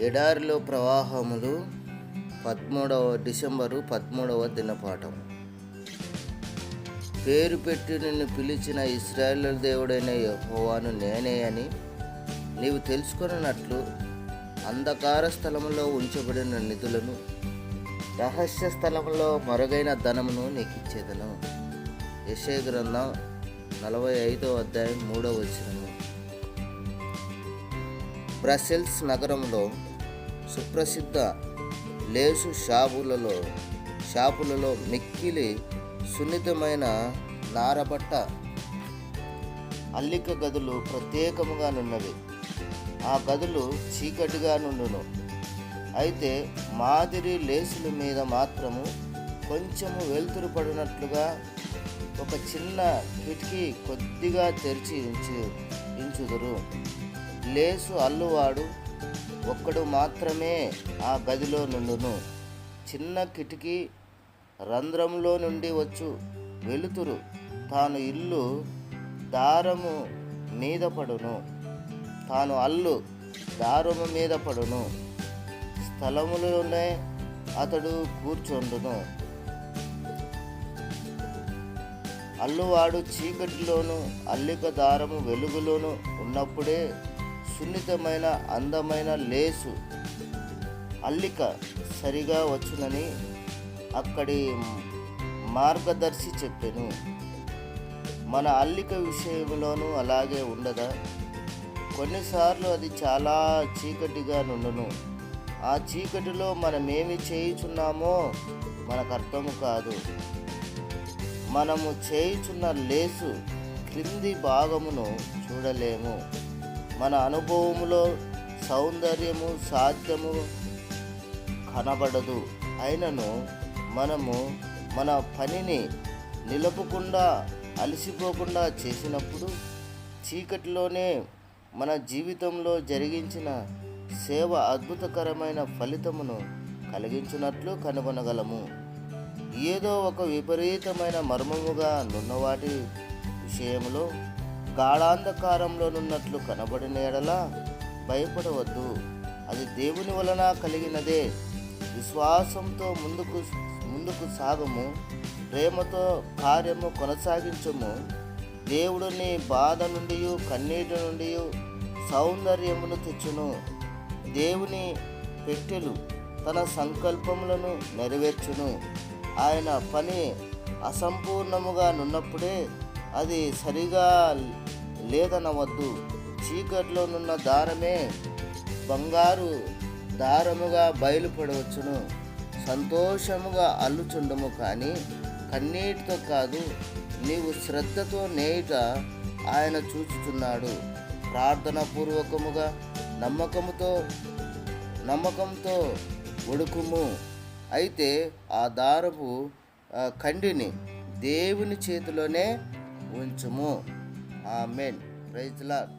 ఎడారిలో ప్రవాహములు 13వ దినపాఠం. పేరు పెట్టి నిన్ను పిలిచిన ఇశ్రాయేలు దేవుడైన యెహోవాను నేనే అని నీవు తెలుసుకొనున్నట్లు అంధకార స్థలములో ఉంచబడిన నిధులను, రహస్య స్థలములో మరుగైన ధనమును నీకు ఇచ్చేదను. యెషయా గ్రంథం 45:3. బ్రసెల్స్ నగరంలో సుప్రసిద్ధ లేసు షాపులలో మిక్కిలి సున్నితమైన నారబట్ట అల్లిక గదులు ప్రత్యేకముగా నున్నవి. ఆ గదులు చీకటిగా నుండును. అయితే మాదిరి లేసుల మీద మాత్రము కొంచెము వెలుతురు పడినట్లుగా ఒక చిన్న కిటికీ కొద్దిగా తెరిచి ఉంచుదురు. లేసు అల్లువాడు ఒక్కడు మాత్రమే ఆ గదిలో నుండును. చిన్న కిటికీ రంధ్రంలో నుండి వచ్చు వెలుతురు తాను ఇల్లు దారము మీద పడును. తాను అల్లు దారము మీద పడును స్థలములోనే అతడు కూర్చొండును. అల్లువాడు చీకటిలోను అల్లిక దారము వెలుగులోను ఉన్నప్పుడే సున్నితమైన అందమైన లేసు అల్లిక సరిగా వచ్చునని అక్కడి మార్గదర్శి చెప్పెను. మన అల్లిక విషయంలోనూ అలాగే ఉండదా? కొన్నిసార్లు అది చాలా చీకటిగా నుండును. ఆ చీకటిలో మనమేమి చేయుచున్నామో మనకు అర్థము కాదు. మనము చేయుచున్న లేసు క్రింది భాగమును చూడలేము. మన అనుభవములో సౌందర్యము సాధ్యము కనబడదు. అయినను మనము మన పనిని నిలుపకుండా అలసిపోకుండా చేసినప్పుడు చీకటిలోనే మన జీవితంలో జరిగించిన సేవ అద్భుతకరమైన ఫలితమును కలిగించున్నట్లు కనుగొనగలము. ఏదో ఒక విపరీతమైన మర్మముగా నున్నవాటి విషయంలో గాఢాంధకారంలో నున్నట్లు కనబడిన ఎడల భయపడవద్దు. అది దేవుని వలన కలిగినదే. విశ్వాసంతో ముందుకు సాగము. ప్రేమతో కార్యము కొనసాగించము. దేవుడు నీ బాధ నుండి కన్నీటి నుండి సౌందర్యమును తెచ్చును. దేవుని పెట్టెలు తన సంకల్పములను నెరవేర్చును. ఆయన పని అసంపూర్ణముగా నున్నప్పుడే అది సరిగా లేదనవద్దు. చీకట్లో నున్న దారమే బంగారు దారముగా బయలుపడవచ్చును. సంతోషముగా అల్లుచుండము, కానీ కన్నీటితో కాదు. నీవు శ్రద్ధతో నేయుట ఆయన చూచుచున్నాడు. ప్రార్థనాపూర్వకముగా నమ్మకంతో ఉడుకుము. అయితే ఆ దారపు కండిని దేవుని చేతిలోనే ఉంచుము. ఆమేన్. Praise the lord.